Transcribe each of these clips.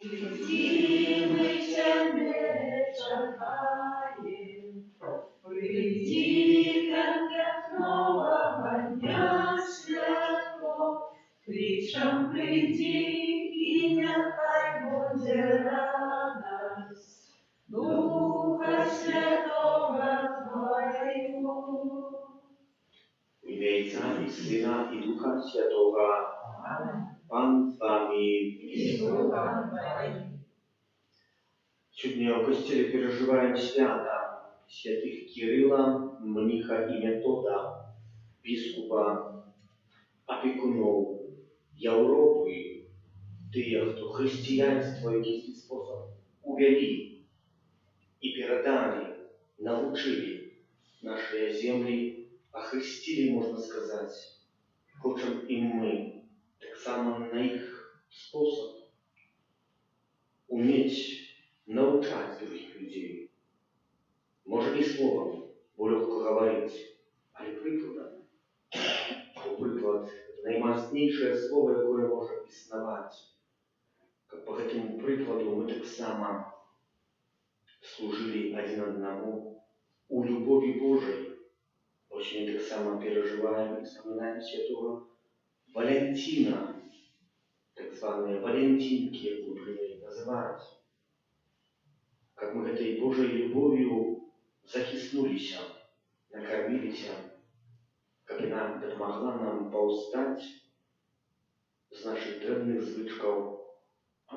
Приди, мы Тебе чахаем, приди, как для нового дня святого, кричам приди, и нехай будет радость Духа Святого Твоего. W imię Ojca i Syna i Ducha Świętego. Pan z Wami. Сегодня в Костеле переживаем свята святых Кирилла, мниха и Метода, бискупа, опекунов Европы, тех, кто христианство в якийсь способ увели и передали, научили наши земли, охрестили, можно сказать. Хочем и мы, так само на их способ, уметь научать других людей. Може не словом, бо легко говорить, а й прикладом. Бо приклад – наймацнейшее слово, якое може існувати. Как по этому прикладу мы так само служили один одному у любови Божией. Очень так само переживаем и вспоминаем святого Валентина, так званые Валентинки, як мы привыкли называть. Как мы этой Божьей любовью захиснулись, накормились, как она помогла нам повстать с наших древних звычков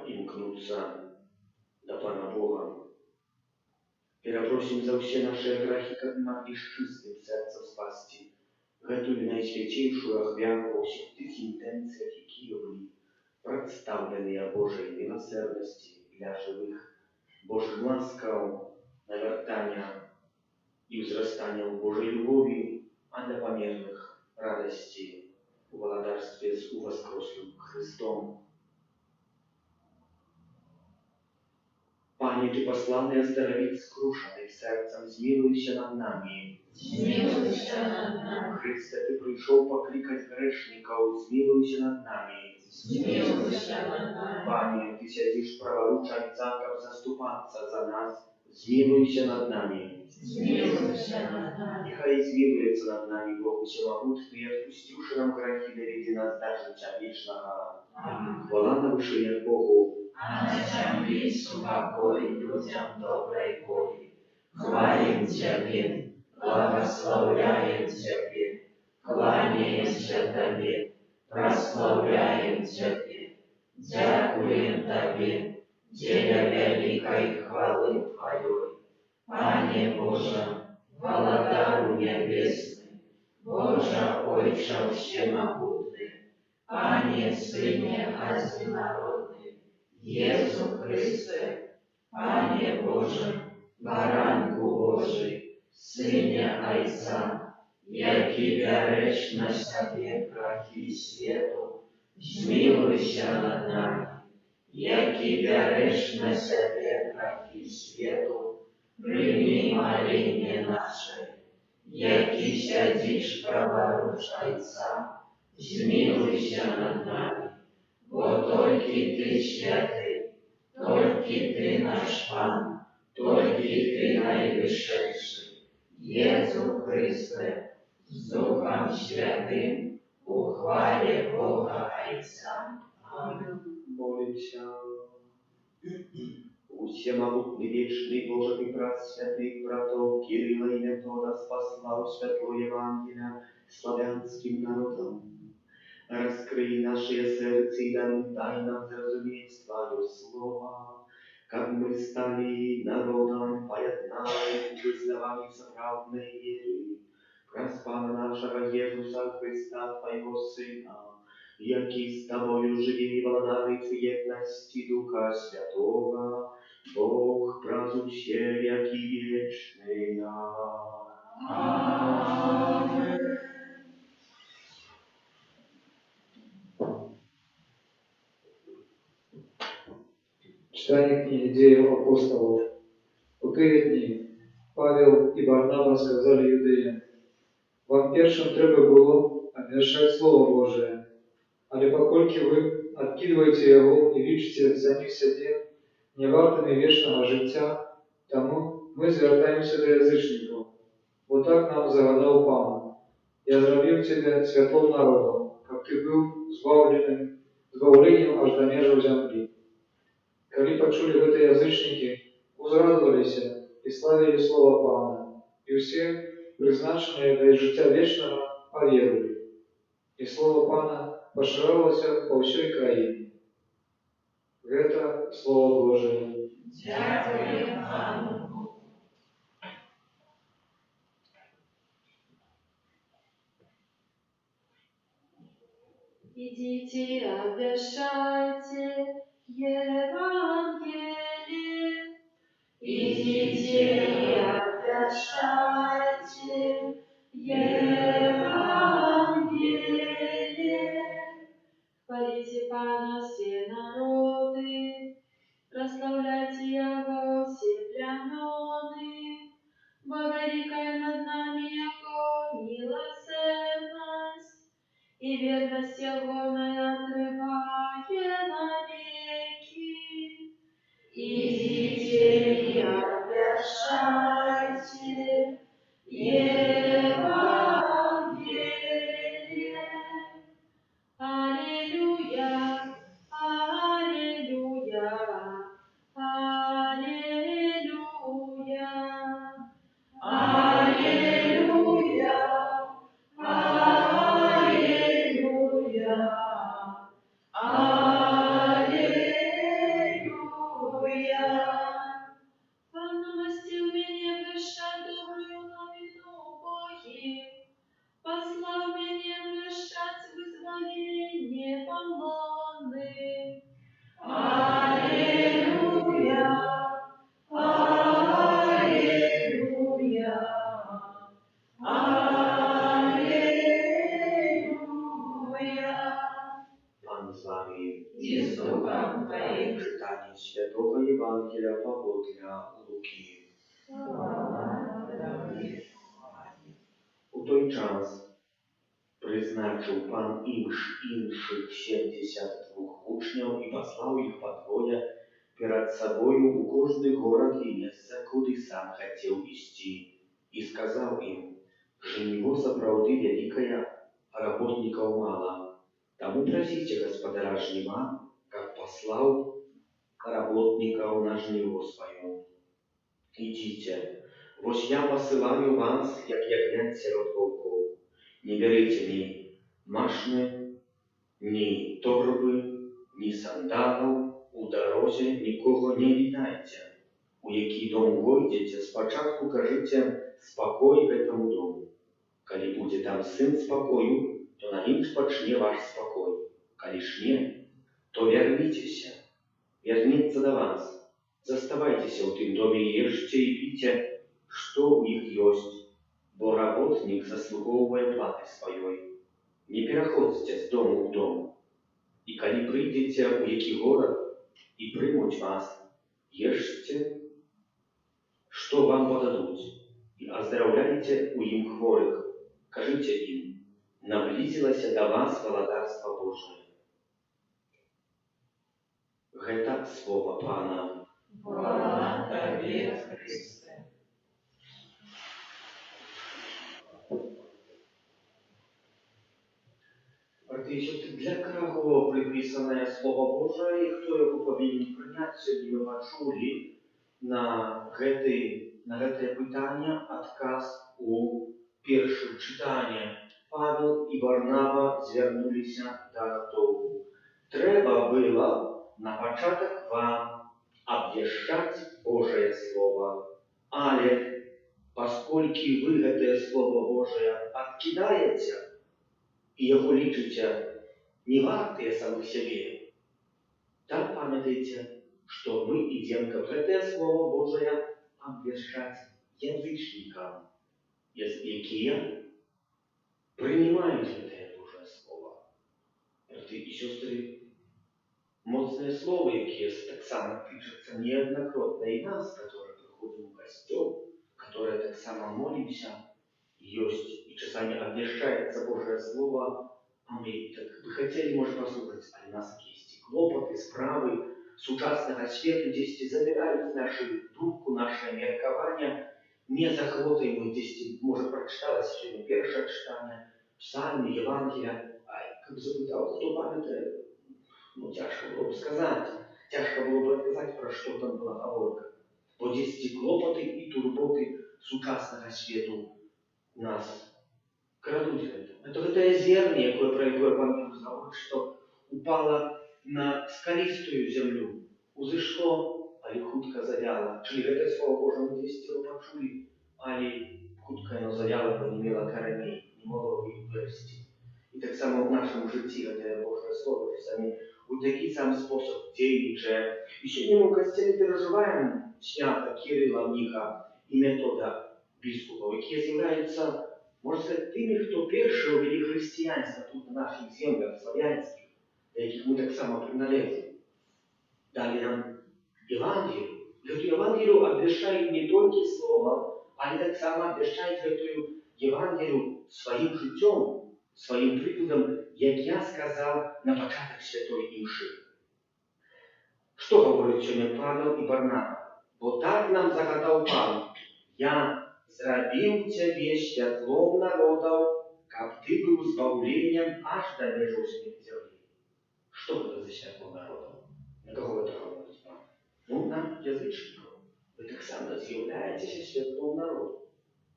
и мкнуться до Пана Бога. Перепросим за все наши грехи, как могли с чистым сердцем спасти эту наисвятейшую охвяну во всех тех интенциях, какие были представлены Божьей милосердности для живых, Божьих ласков, навертания и взрастания в Божьей любови, а для померных радостей в владарстве с воскреслым Христом. Пане, Ты посланный оздоровить скрушенных сердцем, змилуйся над нами. Змилуйся над нами. Христе, Ты пришел покликать грешников, змилуйся над нами. Змилуйся над нами. Пане, Ты сидишь праворучать церковь заступаться за нас, змилуйся над нами. Змилуйся над нами. Нехай змилуется над нами Бог Всемогутный, отпустивший нам грехи, доведи нас до життя вечного. Хвала на вышине Богу. А на земле супокой людям доброй воли. Хвалим Тебе, благословляем Тебе, кланяемся Тебе, прославляем Тебе, дякуем Тебе, деля великой хвалы Твоей. Пане Боже, Владару Небесный, Боже, Отче Всемогутный, Пане Сыне Одинородный, Иисус Христе, Пане Боже, Баранку Божий, Сыне Отца, який береш на себе грехи світу, змилуйся над нами, який береш на себе грехи світу, прийми моління наше, який сядеш праворуч Отца, змилуйся над нами. Бо тільки Ти святий, тільки Ти наш Пан, тільки Ти найвищий, Єсу Христе, з Духом Святим, у хвалі Бога Отця. Амінь. Молимся. Всемогутный, вечный Боже, Ты прасвятых братов Кирилла и Метода спасла светлое Евангелие славянским народам. Раскрой наши сердца и дай нам зразуметь Твое Слово, как мы стали народом поеднаем, признаваем соправдной веры. Проспана нашего Иисуса Христа, Твоего Сына, який с Тобою живи и владарит в едности Духа Святого, Бог правдуще, який вечный. Аминь. Читание книги Деял апостолов. У тих дні Павел і Варнава сказали юдеям: «Вам першим треба було обвящать Слово Божие, але покольки ви откидываете его и лічите в самих себе не вартими вічного життя, тому ми звертаємося до язичників. Бо так нам загадав Пан: «Я зробив тебе святим народом, як ти був збавленням аж до межів землі». Коли почули гэта язычники, узрадовалися і славили слово Пана, і всі, призначені для життя вічного, повірили. І слово Пана поширилося по всій країні. Гэта Слово Божие. Дякуємо Пану. Идите и обвещайте Евангелие. Идите и обвещайте Евангелие. Хвалите Пана все народы, прославляйте Его все племены, бо великая над нами Его милосердность, и верность Его не отрывает навеки. Идите и обвещайте Евангелие. Аллилуйя, аллилуйя, аллилуйя. Аллилуйя, аллилуйя, аллилуйя. Пан намастил меня вещать добрую новину Богим, послал меня вещать вызволение полонных. Аллилуйя, аллилуйя, аллилуйя. Пан з вами. І з Духом Твоїм. Читання Святого Євангелія Павла Луки. У той час призначив Пан інших 72 учнів і послав їх по двоє перед собою у кожний город і місце, куди сам хотів істи. І сказав їм: «Жниво сапраўды великая, а работников мало. Тому просите Господара жнива, как послал работников на жниво свое. Идите, вось я посылаю вас, як ягнят серед вовков. Не берите ни машны, ни торбы, ни сандалов, у дорозе нікого не вітайте. У який дом войдете, спочатку кажите спокой гэтому дому. Калі будзе там сын спокою, то на ім спачне ваш спокой. Калі ж не, то вернитеся, вернется до вас. Заставайтеся ў тым доме, ешьте и пейте, что у іх ёсць, бо работник заслугоўвае платы сваёй. Не пераходзьце з дому ў дом. І калі прыйдзеце ў які горад і прымуць вас, ешьте, что вам подадут, и оздоровляйте у ім хворых. Кажите им: наблизилось до вас володарство Божие. Гэта слово Пана. Хвала Тобі, Христе. Брати і сестри, для кого приписане Слово Боже, і хто його повинен прийняти? Сьогодні ми почули на гэтае питання адказ у першым чытанні. Павел і Варнава звярнуліся да толку. Трэба было на пачатак вам абвяшчаць Божае Слово. Але, пасколькі вы гэтае Слово Божае адкідаеце і яго лічыце не вартыя самых сябе, так памятайце, што мы ідзем, каб гэтае Слово Божае абвяшчаць язычнікам, якія прынимают гэтае Божае Слово. Браты і сёстры, моцныя словы, якія таксама тычацца неаднакратна і нас, которые прыходзім у касцёл, которые таксама молімся, ёсць і часамі абвяшчаецца Божае Слово, а мы так бы хотели, может, послухаць, але нас якісь клопаты, справы, сучасного свету, десь забирают нашу думку, наше меркование, не захватываем, десь, может, прочитала сегодня первое читание, Псальмы, Евангелия, как бы запытал, кто памятает, ну, тяжко было бы сказать, тяжко было бы отказать, про что там была говорка. Вот здесь клопоты и турботы сучасного свету нас крадуть это. Это зерно, якое про якое вам говорить, що упало на скалистую землю, узышло, али хутка завяло. Чили это слово Божие мы десь почули, али хутка оно завяло, бо не имело корней, не могло их вырасти. И так само в нашем житті это Божье слово, самі у такий сам способ діюче. І сьогодні ми в костелі переживаємо свято Кирила, Міха і Метода біскупів, які з'являються, можна сказати, тими, хто перші ввели християнство тут на наших землях славянських, до яких ми так само приналежимо. Дали нам Евангелие. Эту Евангелию обвещают не только словом, а так само обвещают эту Евангелию своим життям, своим прикладом, як я сказав на початок святої імши. Що говорить сьогодні Павел і Варнава? Бо так нам загадав Пан: я зробив тебе світлом народів, как ты был избавлением аж до межу земли. Что это за світло народів? На кого это говорить Пан? Ну, на язичников. Вы так само з'являєтеся світлом народу.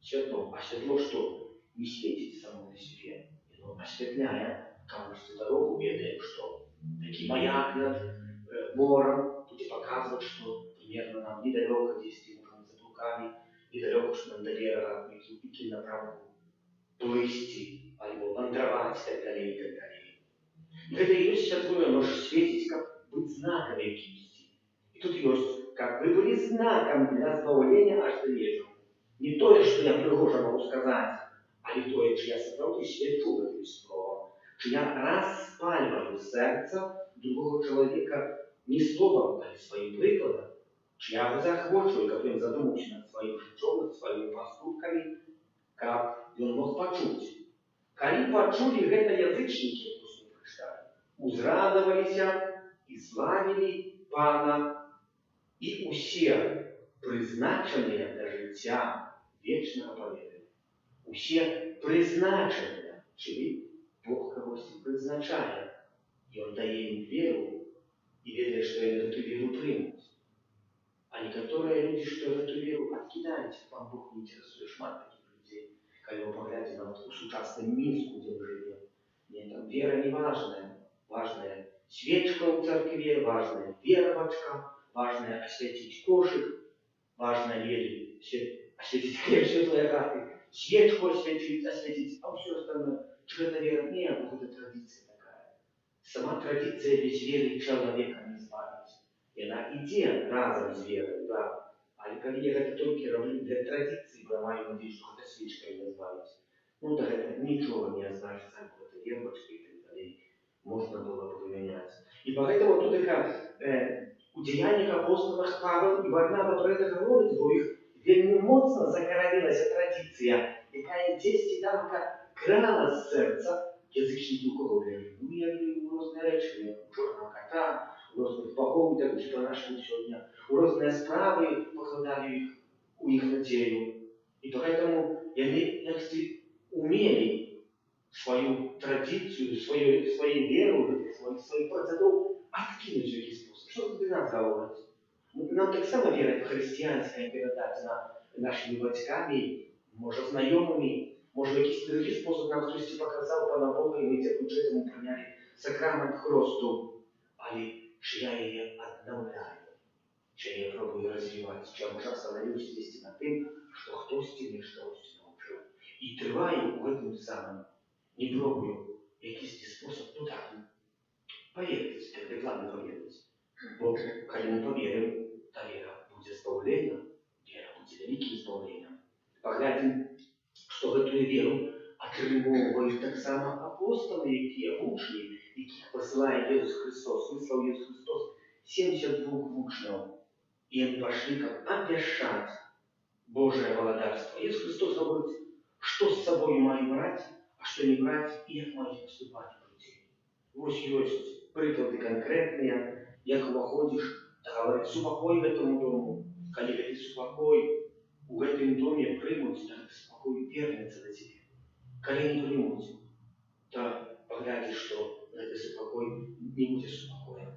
Світлом. А світло що? Не светите само на себе, но осветляя, кажется, дорогу, ведаем, что такий маяк над морем будет показывать, что примерно нам недалеко, если мы заблукали, недалеко, что нам до берега идти направо, плысти, альбо вандровать и так далее, и так далее. И это и есть святое, оно же светить, как быть знаком якимости. И тут есть, как вы были знаком для избавления аж до межу. Не то, что я пригожа могу сказать, а не то, чи я справді свячу этим словом, чи я розпалюю серце другого чоловіка не словом, а своїм прикладом, чи я його захочу, як він задумався над своїм життям, над своїми поступками, як він мог почути. Коли почули гэта язычники, пусть не прочитали, узрадовалися і славили Пана, і усе призначені до життя вічного повітря. Усе призначені, czyli Бог когось призначає, і Он дає їм віру, і ведає, що вони эту віру приймуть. А некоторые люди, что эту веру откидают, вам Бог не интересует, шмат таких людей. Когда вы поглядите на вот сучасный Минск, где мы живем, нет, там вера не важная, важная свечка у церкви, важная веровочка, важная осветить кошек, важная верить, осветить хлеб светлой раты, свечку осветить, а все остальное, что это вера? Нет, это традиция такая. Сама традиция без веры человека не избавить. И она идет разом с верой, да. А коли я это только роблю для традиции, я маю надеюсь, что это свечкой не избавить. Ну да, это ничего не значит, это вербочка и так далее. Можно было бы поменять. И поэтому тут у деяниях апостолов Павел и Варнава про это говорят, бо их вельми моцно закоронилась традиція, яка десь там крала з серця язичників коров'я. Ну, я різні речі, чорного кота, у різних богов, так чи по-нашому сьогодні, у різні справи покладали у їх надію. І тому вони умели свою традицию, свою веру, свою процедуру откинуть в якийсь спосіб. Що це для нас говорить? Нам так само віра християнська передана нашими батьками, може знайомими, може в якийсь другий спосіб нам хтось показав Пана Бога, і ми дякуючи цьому прийняли сакрамент хресту. Але чи я її обновляю, чи я пробую розвивати, чи я вже остановився десь над тим, що хтось мені щось научив. І триваю в этом самому. Не пробую якийсь спосіб, ну так, повірити, так рекламно повірити. Бо коли ми повіримо, та віра буде збавлена, віра буде великим збавленням. Погляньте, що в эту віру отримовують так само апостоли, які учні, яких посилає Ісус Христос, вислав Ісус Христос 72 учнів. І вони пошли как обвещать Божие володарство. Ісус Христос говорить, що з собою маю брати, а що не брати, і як маю поступати в житті. Ось є приклади конкретні, як уваходишь, да говорит, супокой в этому дому. Коли это супокой в этом доме примут, да это спокой вернется на тебе. Коли не примут, да поглядишь, что это супокой не будет супокоем.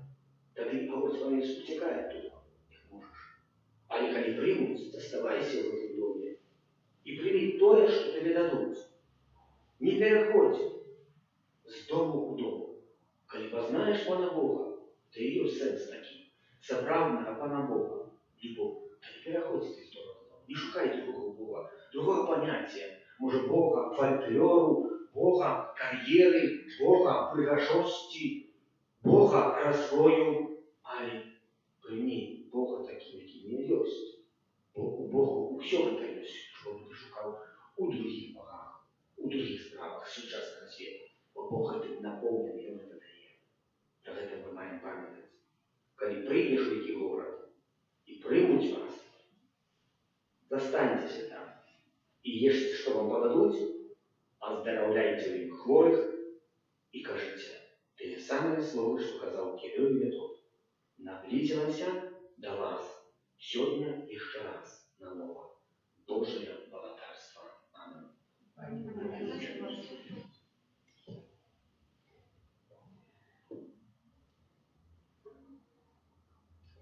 Да ты, говорит, он утекает туда, как можешь. А коли примут, оставайся в этом доме и прими то, что тебе дадут. Не переходь с дому к дому. Коли познаешь Пана Бога, ты ее сенс такий, справдного Пана Бога, любовь, то не переходите из дома в дом. Не шукайте другого Бога, другого понятия. Может, Бога фольклору, Бога карьеры, Бога пригожости, Бога развою, але прими Бога таким, яким не есть. Богу все это есть, что ты шукал у других богах, у других справах, сейчас на свете. Бо Бог этим наполнен, и Он это дает. Про это мы маем памятать. Когда придешь в эти город и примут вас, застаньтесь там и ешьте, что вам подадут, оздоровляйте хворых и кажите, те самое слово, что сказал Кирилл и Метод. Наблизилася до вас сегодня еще раз на ново Божие благодарство. Аминь.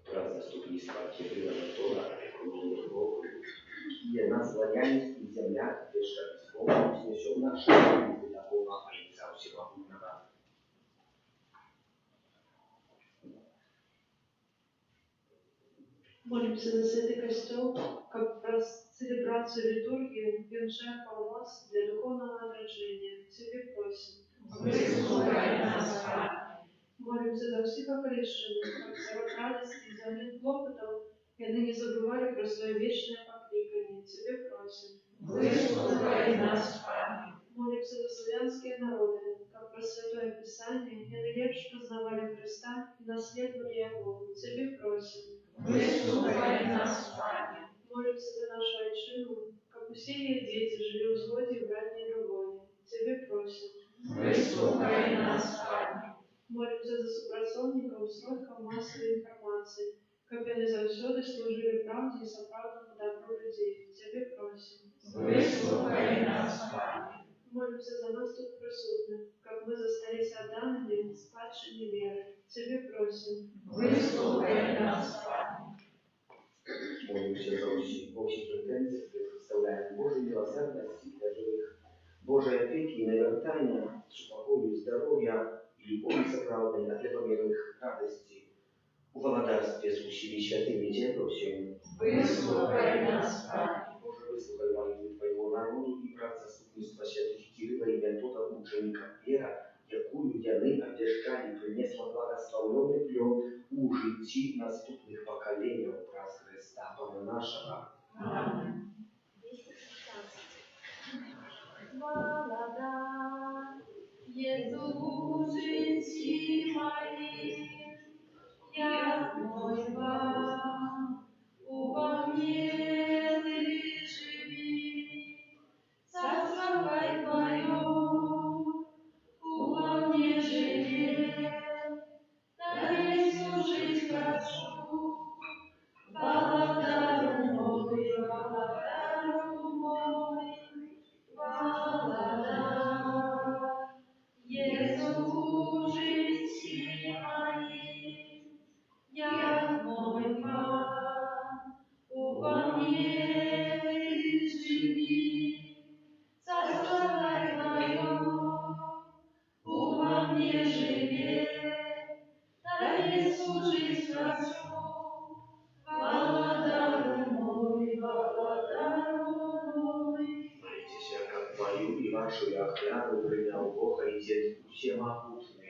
Про заступництва Кирилла и Метода опекуни Богу, какие нас славянских землях, где Богом снесем наши молитвы такого Отца Всемогутного. Молимся за Святый Костел, как про целебрацию литургии, венчая полнос для духовного отражения. Тебе просим. Выслушай нас, Молимся за всех окрещенных, как за радости и за хлопотов, и они не забывали про свое вечное покликание. Тебе просим. Выслушай нас, Молимся за славянские народы, как про Святое Писание, и они лепше познавали Христа и наследовали Его. Тебе просим. Выслушай нас, Молимся за нашу отчину, как усилие дети жили в згоде и братней любови. Тебе просим. Выслушай нас, Молимся за супросонников, сродков массовой информации, как они завсёды служили правде и соправдному добру людей. Тебе просим. Выслушай нас, Молимся за нас тут присутных, как мы застались отданными, спадшими веры. Тебе просим. Выслушай нас, Молимся за общие претензии, представляем Божьей милосердности для живых, Божьей опеки и навертания, покою, здоровья и любові справдной, а для помірних радості, у володарстві з усіми святими Тебе всем. Выслушай нас, Боже, выслухай молитвы Твоего народу и брат заступництва святых Кирилла и Метода ученика вера, якую яны обещали, принесла благословленный плен у житті наступных поколений образ Христа, Пана нашего. Аминь. 215. Молода, Jezu życi moim, jak mój Pan, uwo mnie Ty żywi, zaslawaj Twoją, uwo mnie żywie, daj służyć Panu, Waładaru mój, Jezu życi moim, jak mój Pan, uwo mnie żywi, zaslawaj Twoją, uwo mnie żywie, daj służyć Twarzą, Waładaru mój, Waładaru mój. Молитесь, как мою и вашу я охрану принял Бога и Дед Всемогутный.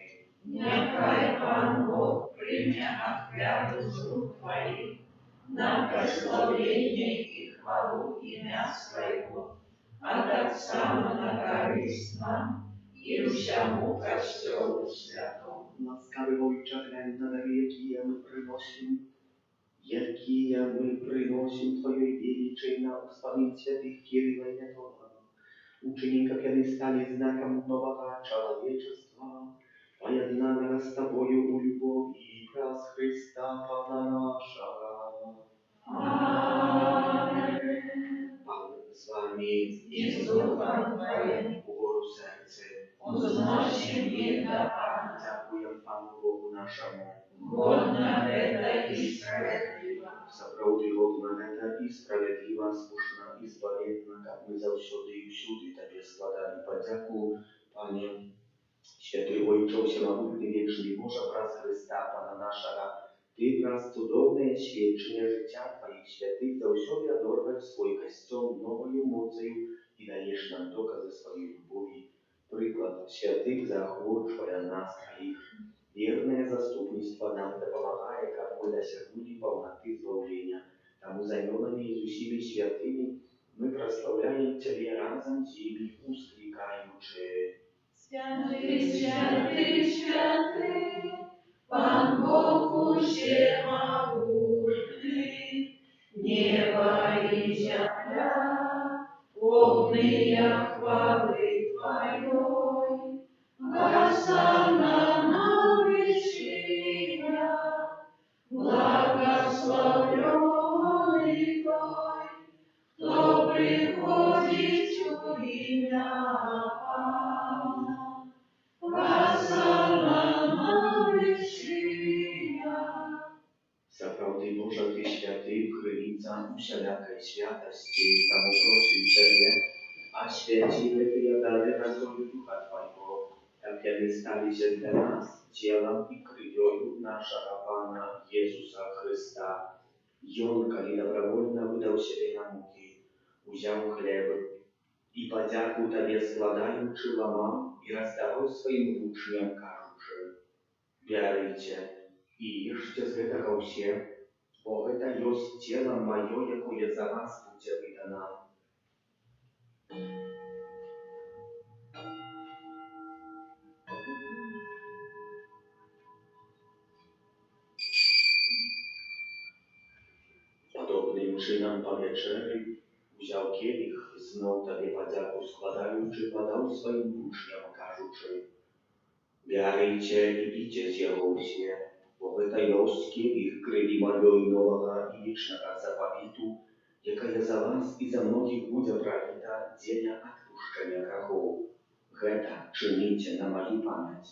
Niechaj Pan Bóg przyjmie ofiarę z rąk Twoich na prosławienie i chwałę imienia swojego, a tak samo na korzyść nam i всему Kościołu światu. Ласкавый Ojcze, глянь на дары, якие мы приносим Твоей величие на успомин святых Кирилла и Метода, учеников, они стали знаком нового человечества, поединанного с Тобою у любови Раз Христа Пана нашого. Amen. Pan z wami I z duchem Twoim uboru serce. uznosi ich do Pana. Dziękuję Panu Bogu naszemu. Godna это и справедливо. Сапраўды годна гэта і справядліва, слушна і збаведна, каб мы заўсёды і ўсюды Табе складалі падзяку, Пане. Święty Ojcze Всемогутny, Wieczny Boże, prаз Христа, Pana нашага, Ty prаз cudowne świadczenie życia Twoich świętych zаўсёды adorwasz swój Kościół nowою mocою i dajesz nam dokazy swojej любові. Приклад świętych заохочує нас, а їх вірне заступництво нам допомагає, каб ми досягнули повноти збавлення. Тому за іменами і з усіми святими ми прославляємо Тебе разом з ними, ускликаючи. Święty, święty, święty, Pan Bóg Wszechmogutny, nieba i ziemia, полные хвалы Твоей. Госанна на вершинах, благословенный Той, кто приходит в имя Пана. Госанна на вершинах. Сапраўды Божа, Ty święty, krynica wszelakej świętości, тому просим Ciebie, a święci lepiej dary rozwoju Ducha Twojego, tak aby stali się dla nas ciałem i krwią naszego Pana Jezusa Chrysta. I On, kiedy dobrowolnie wydał siebie na muki, wziął chleb i podzięku Tobie składając łamał i rozdawał swoim uczniom, każuczy: Bierajcie i jeszcie z tego się, bo to jest ciało moje, jakie za was będzie wydane. Podobnym czynem po wieczerzy wziął kielich, znów Tobie podzięku składając, podał swoim uczniom, każuczy: Bierajcie i pijcie z jego się, bo to jest kielich krwi mojej nowego i wiecznego zapowiedu, jaka za was i za mnogich będzie prolita dzienia odpuszczenia grzechów. Гэта czynicie na moją pamięć.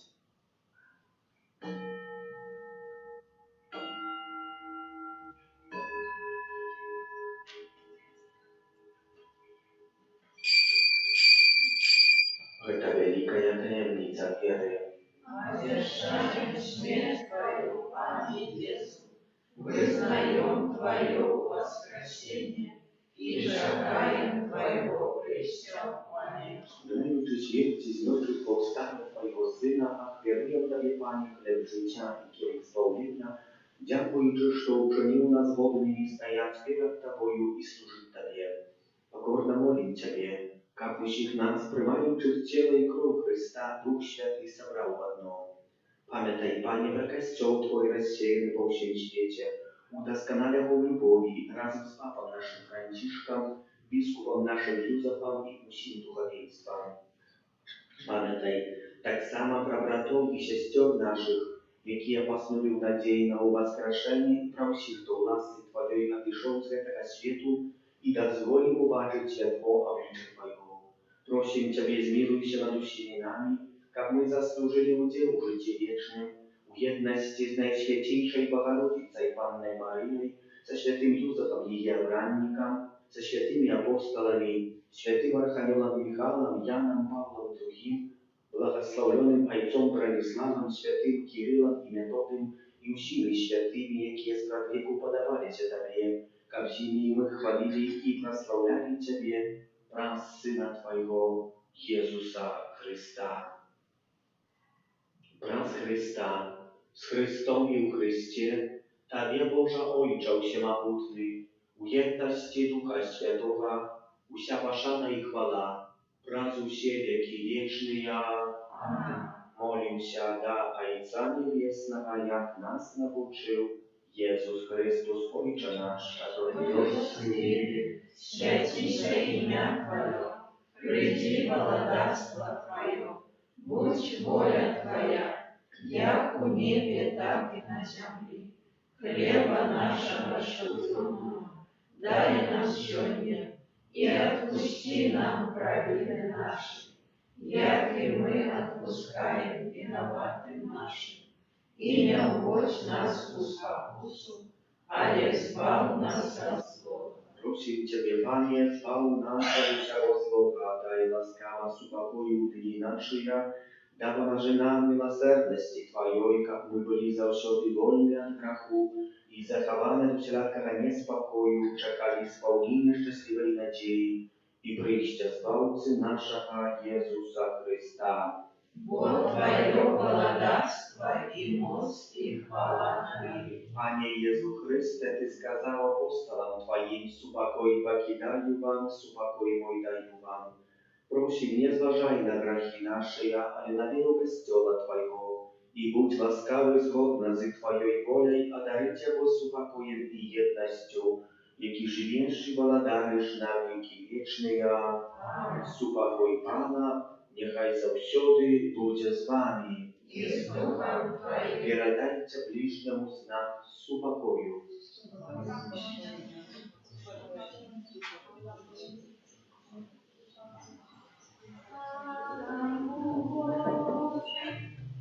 Гэта wielka tajemnica wiary. Овершаем смерть Твою, Пане Иисус, вызнаем Твое воскресение и шагаем Твоего преступления. Znający śmierci z mężów powstania Twojego Syna, a wieruję Tobie, Panie, chleb życia i kielich zbawienia, dziękując, że uczynił nas wolnymi, stając przed Tobою i służyć Tobie. Pokornie modlę Ciebie, как усіх нас, приймаючи тіло і кров Христа, Дух Святий собрав в одно. Пам'ятай, Пане, про костюл Твой розсеяний по всім світі, удосконаля в любові разом з Папом нашим Францишком, біскупом нашим Юзефом і усім духовенством. Пам'ятай, так само про братов і сестер наших, які поснули в надії на воскрешення, і про всіх, хто в ласці Твоєї одійшов з цього світу, i dozwolił uważać światło oblicze Twojego. Prosim Ciebie, zmiłuj się nad усіmi nami, jak my zasłużyli udział w życiu wiecznym, u jedności z Najświętejszej Bogorodicy Panny Maryjnej, ze świętym Józefem jej obrannikiem, ze świętymi apostolami, świętym archaniołem Michałem, Janem Pawłem II, błogosławionym ojcem Bronisławem, świętym Kirylem i Metodem i усіми świętymi, jakie z wieku podawali się Tobie, как всеми мы хвалили и прославляли Тебе, праз Сына Твоего, Иисуса Христа. Праз Христа, с Христом и у Христе, Тебе, Боже Ojcze Всемогутный, у jedności Ducha Świętego, usia пошана и хвала, праз усе веки вечные. Молимся до Отца Небесного, як нас научил Jezus Chrystus, Ojcze nasz, który jest w niebie, Święcisze imię Twoje, przyjdź władztwo Twoje, будь воля Твоя, як у у небе, так и на земле. Хлеба нашего насущного дай нам сегодня, и отпусти нам провины наши, як и мы отпускаем виноватым нашим. И не вводь нас в искушение, ale zbaw nas od zła. Prosím Tebe, Panie, zbav nás všeho zlога, daj ласкава супокою дни наши, дабы наже нам милосердности Твоей, как мы были завсёды вольны от греху и захованы от всякого неспокою, чекали исполнения счастливой надеи и прища Збавцы нашего Иисуса Христа. Бо Твое владарство и мост и хвала навеки. Panie Jezu Chryste, Ty skazał apostolom Twoim, supokój покидаю вам, supokój mój daju wam. Prosim, nie zważaj na grzechy nasze, ale na wielu Kościoła Twojego i bądź łaskawy zgodna z Twojej wolą, a darycie go supokojem i jednością, jaki żywiesz i władarisz na wieki wieczne. Supokój Pana, niechaj zawsiody będzie z Wami. И с Духом Твоим. Передайте ближнему знак супокою.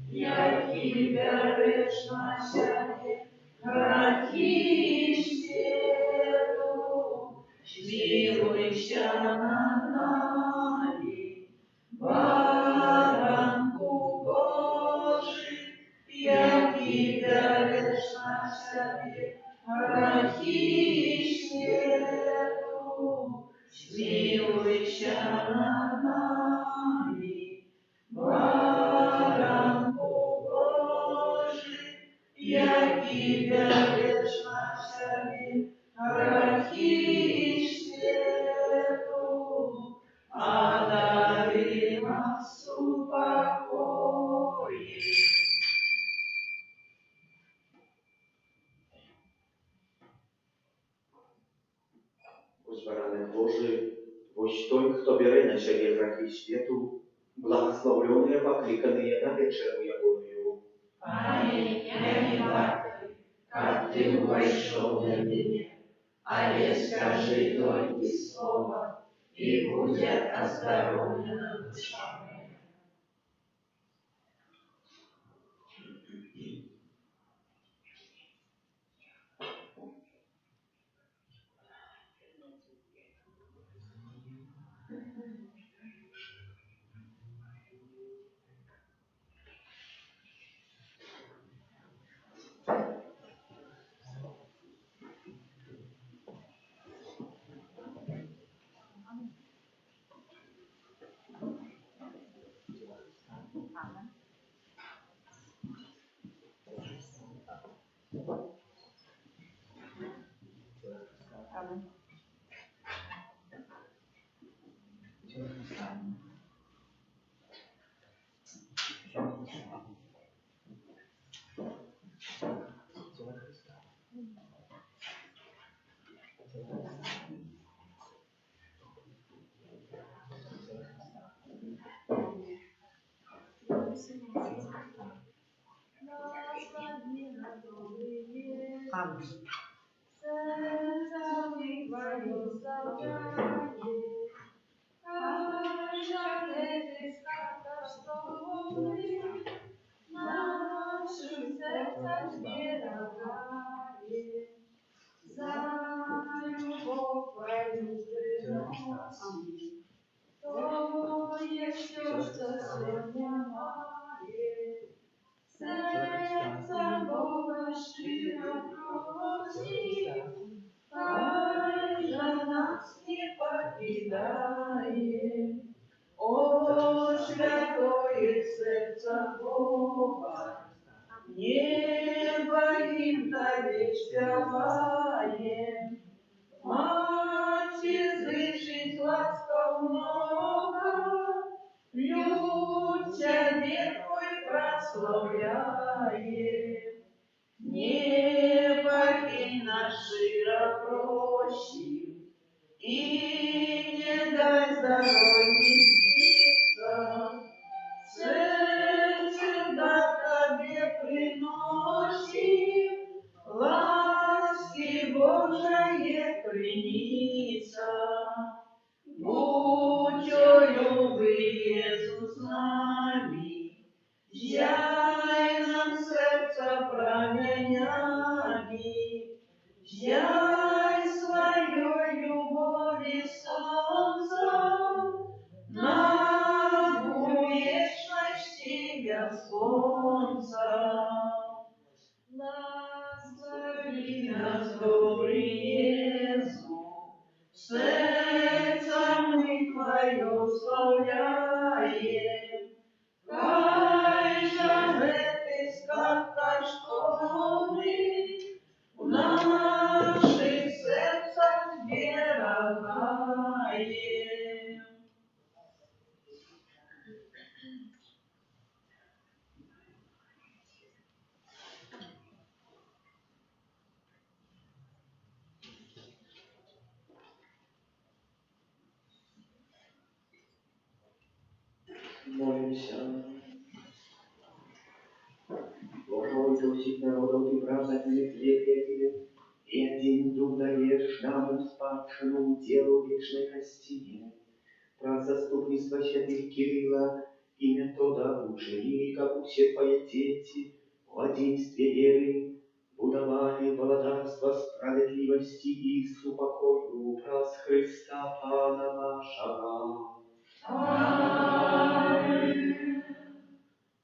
Яки берешь на себе грехи свету, смилуйся над нами, баранку Божий, яки берешь на себе грехи свету, смилуйся над нами, баранку Божий, яки берешь на себе грехи свету, одари нас упокоем. Ось баранок Божий, ось той, хто бере на себе грехи світу, благословленные, покликанные на вечеру Ягонную. Пане, я не варта, как Ты вошел на меня, але скажи только слово, и будет оздоровлена душа моя. О, святое сердце Бога, небо им навеки спеваем. Матерь зычит ласков много, люд Тебе Твой прославляет. Не покинь наши просим, и не дай здоровья сниться. Сердцем да Тебе гуляем. Хай же ты, как каштаны, в наших сердцах сберегаем. Молимся. Боже, у всех народов и празднований веки, и один дух даешь нам успавшему телу вечной Христине. Про заступництво святых Кирилла и Метода ученика, у все твои дети, в единстве веры, будовали володарство справедливости и супокою праз Христа Пана нашего. Аминь.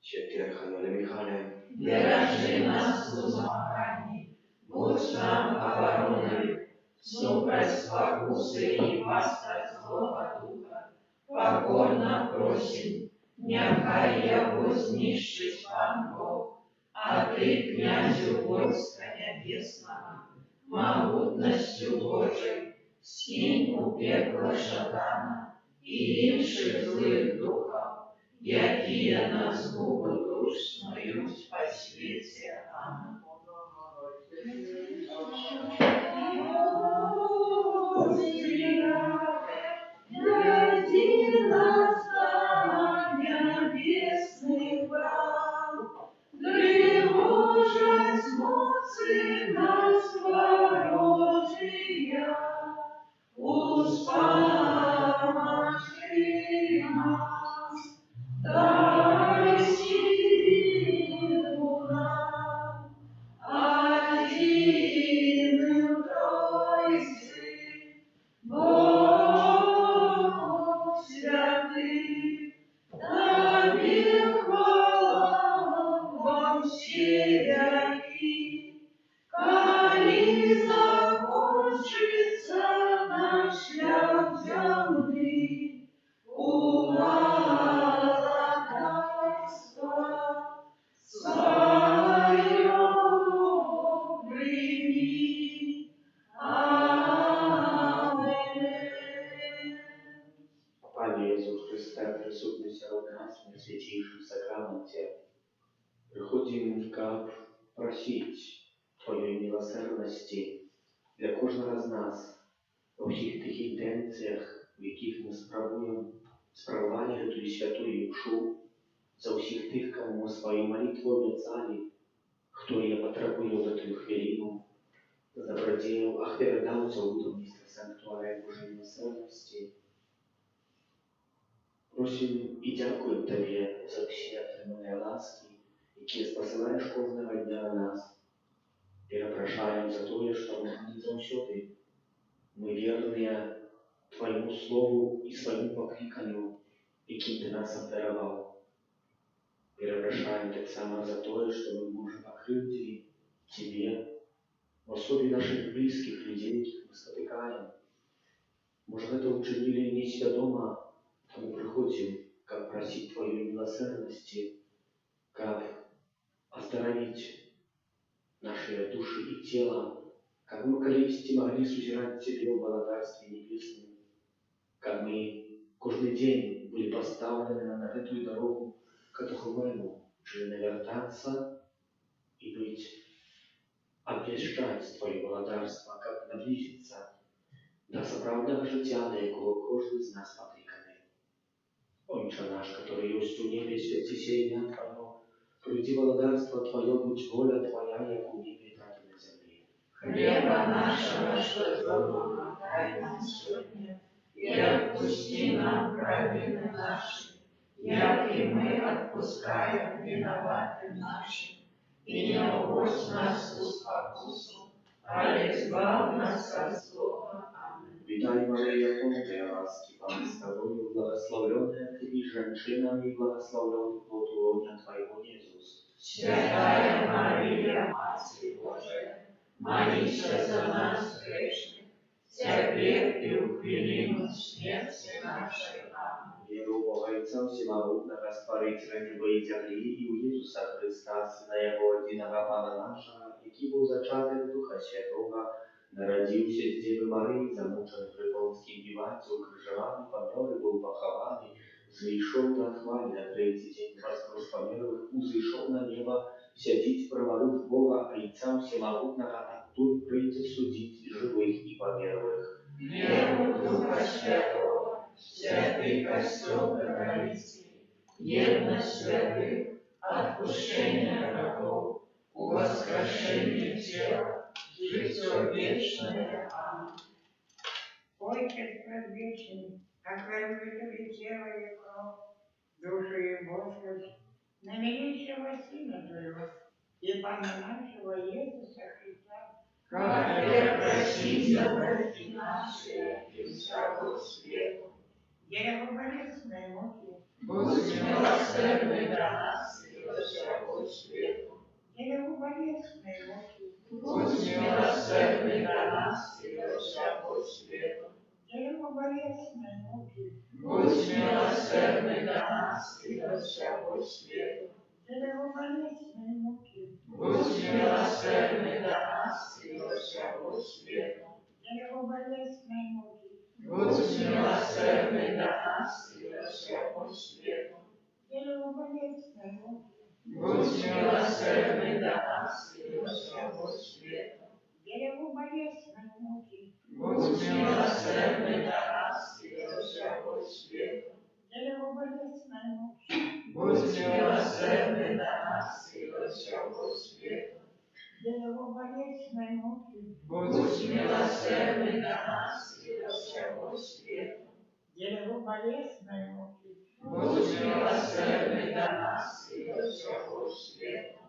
Святый Архангеле Михаиле, Держи нас в змагании, будь нам обороной, супроть спокусы и пастырь злого духа. Покорно просим, нехай его знищить Пан Бог, а ты, князю войска небесного, могутностью Божией, скинь у пекла шатана и інших злых духов, якие на згубу душ снують по світі. Аминь. Веди нас на небесный храм, тревожась моцы нас ворожия, успомаши нас, дай силу нам, один Тройцы, Бог святый, Тебе хвала во все веки. Коли закончится наш шлях земный, умалакарства свое прими. Аминь. Пане Иисус Христе, присутний серед нас на святейшем сакраменте, приходим как просить Твоей милосердности для кожного з нас у всіх тих інтенціях, в яких ми справляли эту святую мшу, за всіх тих, кому ми свою молитву обіцяли, хто я потребую в эту хвилину, забродів, ах, передався у будівництво санктуаря Божої милосердності. Просим і дякуємо Тобі за всі отримані ласки, які спосилаєш кожного дня на нас. Перепрошаем за то, что мы не завсёды мы верные Твоему Слову и своему покликанию, яким Ты нас обдаровал. Перепрошаем так само за то, что мы можем покрыть Тебе, в особе наших близких людей, яких мы спотыкаем. Может, это учинили несведомо, а мы приходим, как просить Твоей милосердности, как оздоровить наши души и тела, как мы количестве могли сузирать Тебе в благодарстве небесном, как мы каждый день были поставлены на эту дорогу к духовному, чтобы навертаться и быть, объезжать Твое благодарство, как наблизиться до соправдного життя, до якого кожен з нас покликаний. Отче наш, который есть у небе, святися имя Твое, приди благодарство Твое, будь воля Твоя, як у небе, так и на земле. Хлеба нашего, что дома, дай нам сегодня, и отпусти нам провины наши, як и мы отпускаем виноватым нашим. И не уводь нас в спокусу, а избавь нас от злого. Аминь. Витай, Мария, полная ласки, Пан с Тобою, благословленная Ты и женщинами, благословленный плод лона Твоего, Иисус. Святая Мария, Матерь Божия, молись за нас грешных, Теперь и в минуту смерти нашей. Аминь. Веру в Бога Отца Всемогутного, Спасителя неба и земли, и у Иисуса Христа, Сына Его единого Пана нашего, який був зачатий від Духа Святого, народився з Діви Марії, замучений при Понтії Пілаті, укрижований, потом був похований, зійшов на хвалі на третій день, воскрес по мертвых, узійшов на небо, сядить праворуч Бога Отца Всемогутного, оттуда прийти судить живых и померлых. Веру в Духа Святого, святый костел Богородицы, едность святых, отпущение грехов, воскрешение тела, житие вечное. Аминь. Отец предвечный, как верблюдове тело и кровь, душу и Господь, на милейшего Сына Твоего и Пана нашего Иисуса Христа, Как прости за грехи наши и всякого света. дерево болезной муки, Будь милосердный до нас и до всякого света. дерево болезной муки, Будь милосердный до нас и до всякого света. дерево болезной муки, Будь милосердный до нас и до всякого света. дерево болезной муки, Будь милосердный до нас и до всякого света. дерево болезной муки, Будь милосердный до нас и до всякого света. дерево болезной муки, Будь милосердный до нас и до всякого света. дерево болезной муки, Будь милосердный до нас и до всякого света. дерево болезной муки, Будь милосердный до нас и до всякого света. дерево болезной муки, Будь милосердный до нас и до всякого света. дерево болезной муки, Будь милосердный до нас и до всякого света.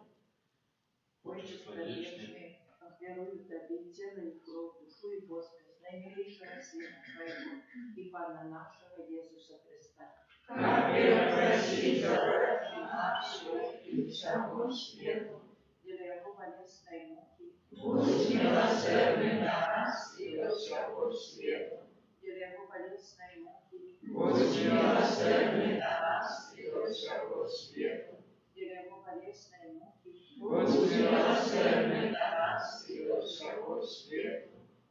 Отче Предвечный, верую в Тебе тело и кровь, душу и Господь, наимилейшего Сына Твоего и Пана нашего Иисуса Христа. Как прости за грехи наши и всякого света. Дерево болезной муки, Будь милосердный до нас и до всякого света. дерево болезной муки, Будь милосердный до нас и до всякого света. дерево болезной муки, Будь милосердный до нас и до всякого света.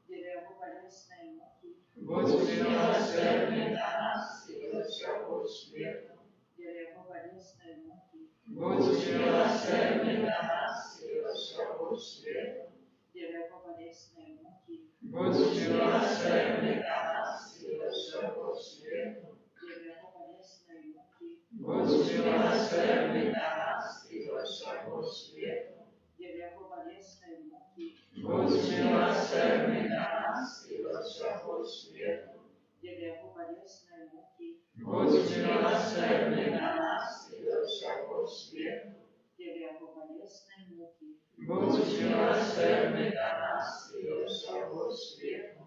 дерево болезной муки, Будь милосердный до нас и до всякого света. дерево болезной муки, Будь милосердный до нас и до всякого света. дерево болезной муки, Будь милосердный до нас и до всякого света. дерево болезной муки, Будь милосердный до нас и до всякого света. дерево болезной муки, Будь милосердный до нас и до всякого света. дерево болезной муки, Будь милосердный до нас и до всякого света. дерево болезной муки, Будь милосердный до нас и до всякого света.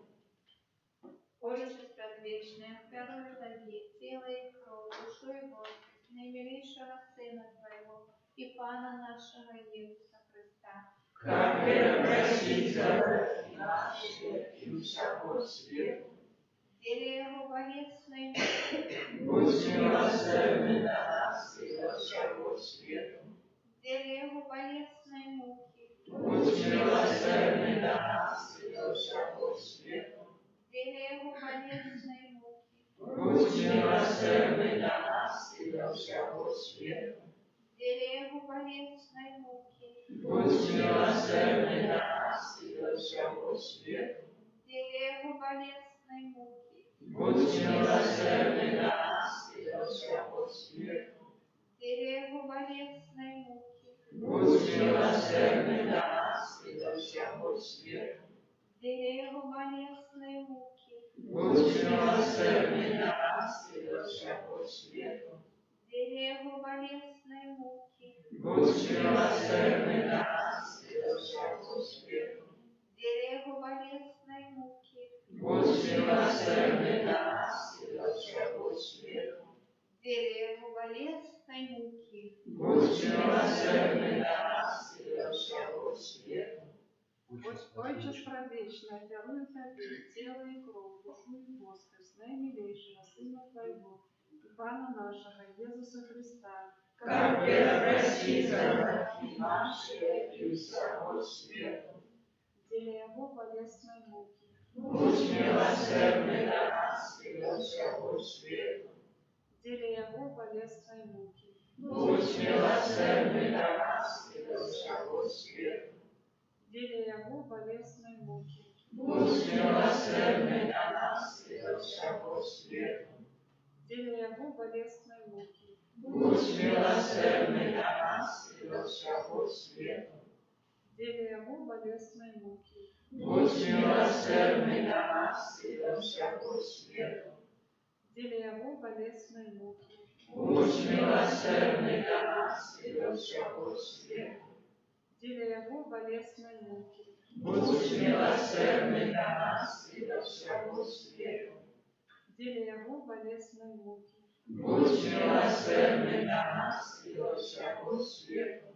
Отче Предвечный, верую в Тебе тело и кровь, душу и Господь, наимилейшего Сына Твоего и Пана нашего Иисуса Христа. Как прости за грехи наши и всякого света. Дерево болезной муки, Будь милосердный до нас и до всякого света. дерево болезной муки, Будь милосердный до нас и до всякого света. дерево болезной муки, Будь милосердный до нас и до всякого света. дерево болезной муки, Будь милосердный до нас и до всякого света. дерево болезной муки, Будь милосердный до нас и до всякого света. дерево болезной муки, Будь милосердный до нас и до всякого света. дерево болезной муки, Будь милосердный до нас и до всякого света. дерево болезной муки, Будь милосердный до нас и до всякого света. дерево болезной муки, Будь милосердный до нас и до всякого света. дерево болезной муки, Будь милосердный до нас и до всякого света. Будь Отче предвечный, дарую Тебе тело и кровь, душу и воскрес наимилейшего Сына Твоего и Пана нашего Иисуса Христа, как прости за грехи наши и всего света. деле Его болезной муки, Будь милосердный до нас и до всего света. деле Его болезной муки, Будь милосердный до нас и до всего света. деле Его болезной муки, Будь милосердный до нас и до всего света. деле Его болезной муки, Будь милосердный до нас и до всего света. деле Его болезной муки, Будь милосердный до нас и до всего света. деле Его болезной муки, Будь милосердный до нас и до всего света. деле Его болезной муки, Будь милосердный до нас и до всего света. деле Его болезной муки, Будь милосердный до нас и до всего света.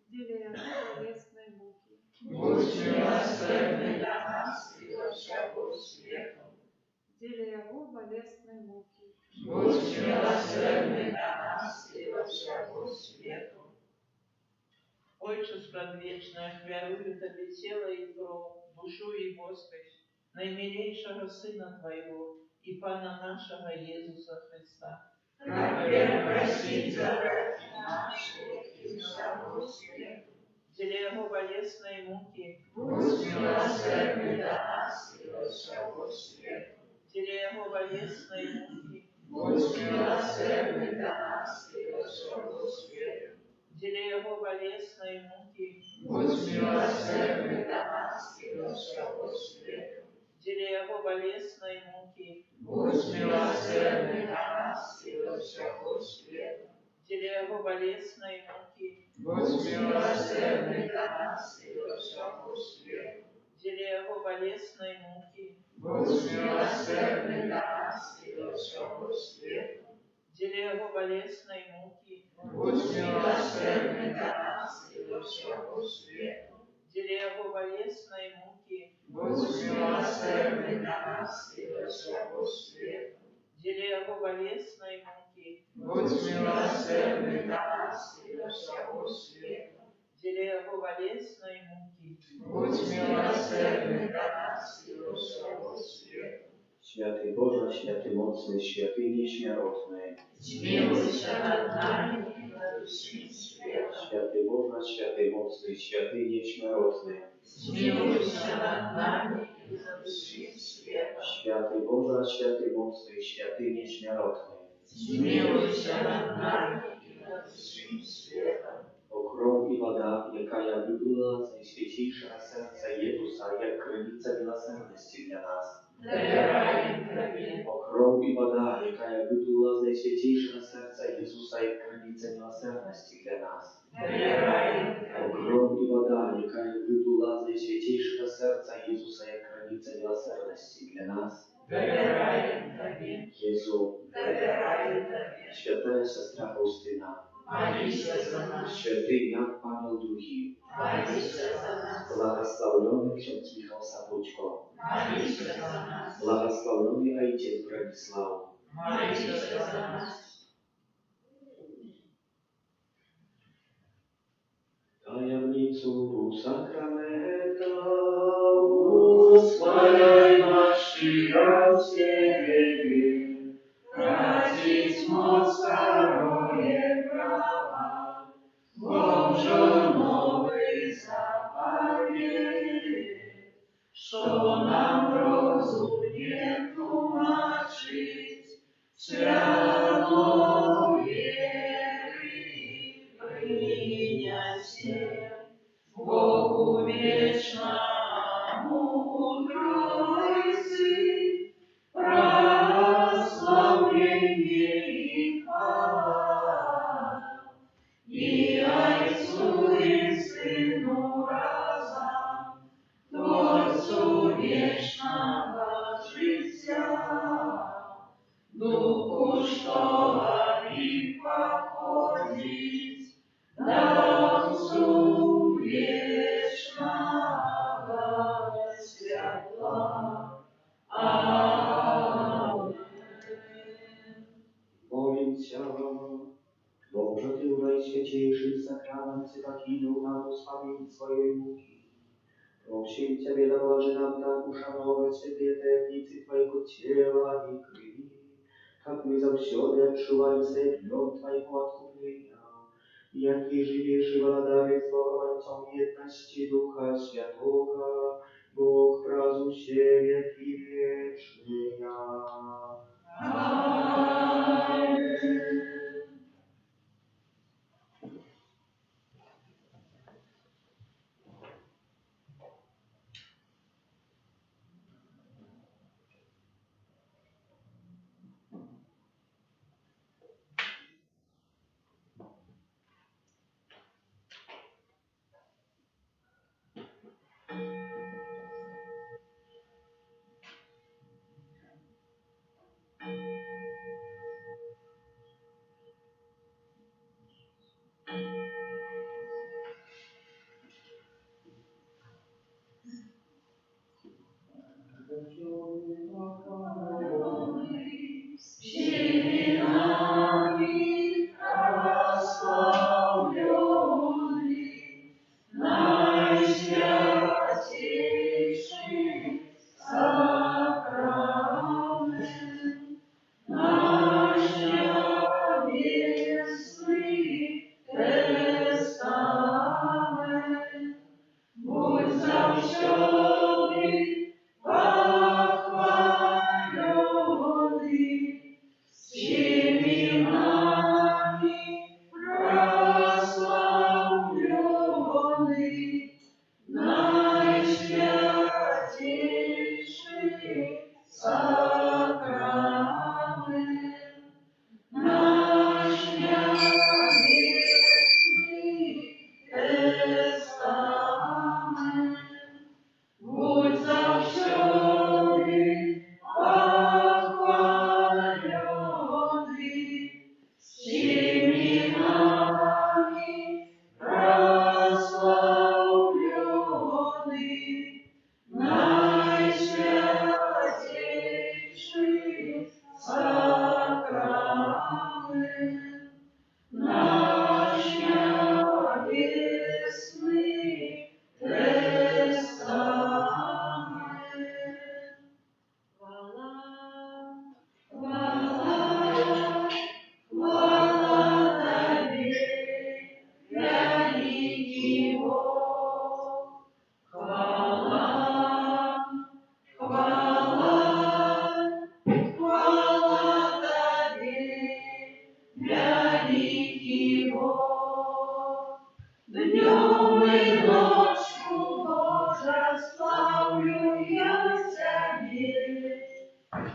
деле Его болезной муки, Будь милосердный до нас и до всего света. деле Его болезной муки, Будь милосердный до нас и до всего света. Отче предвечный, верую Тебе тело и кровь, душу и воскрес наимилейшего Сына Твоего и Пана нашего Иисуса Христа, Как простить за грехи наши и всего света. деле Его болезной муки, Будь милосердный до нас и до всего света. деле Его болезной муки, Будь милосердный до нас и до всего света. деле Его болезной муки, Будь милосердный до нас и до всего света. деле Его болезной муки, Будь милосердный до нас и до всего света. деле Его болезной муки, Будь милосердный до нас и до всего света. деле Его болезной муки, Будь милосердный до нас и до всего света. деле Его болезной муки, Будь милосердный до нас и до всего света. деле Его болезной муки, Будь милосердный до нас и до всего света. деле Его болезной муки, Будь милосердный до нас и до всего света. деле Его болезной муки, Будь милосердный до нас и до всего света. Święty Boże, święty mocny, święty nieśmiertelny. Смилуйся над нами и над всем светом. Święty Boże, święty mocny, święty nieśmiertelny. Смилуйся над нами и над всем светом. Święty Boże, święty mocny, święty nieśmiertelny. Смилуйся над нами и над всем светом. Окров і вода, яка я вибила з найсвятейшего серця Єзуса, як криниця милосердності для нас. Доверяем Тебе. Окров і вода, яка я вибила з найсвятейшего серця Єзуса, як криниця милосердності для нас. Доверяем Тебе. Окров і вода, яка я вибила з найсвятейшого серця Єзуса, як криниця милосердності для нас. Доверяем Тебе. Єзу, Доверяем Тебе. święta sestra Faustyna, Молися за нас. święty Jan Paweł II, Молися за нас. błogosławiony ksiądz Michał Sapućko, Молися за нас. błogosławiony ojciec Bronisław, Молися за нас. tajemnicu sakramenta, Усвояй наши от Тебе, просить моc второе право, Боже новый заповедь, что нам розум не тумачить, свято веры принять всем Богу вечному Тройцы, прославление и хвала, и Отцу и Сыну разом, Творцу вечного життя, Духу, что от них походит, да Отцу вечного ducha mu spamięć swojej muki. Prosimy Ciebie, dołoży nam tak uszanować Ciebie tajemnicy Twojego ciała i krwi, tak my zawsiody odczuwali sobie plon Twojego odkupienia, jaki żyjesz i władary z wołającą jedności Ducha Świętego, Bóg prazu się wieki wieczny. Amen.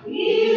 І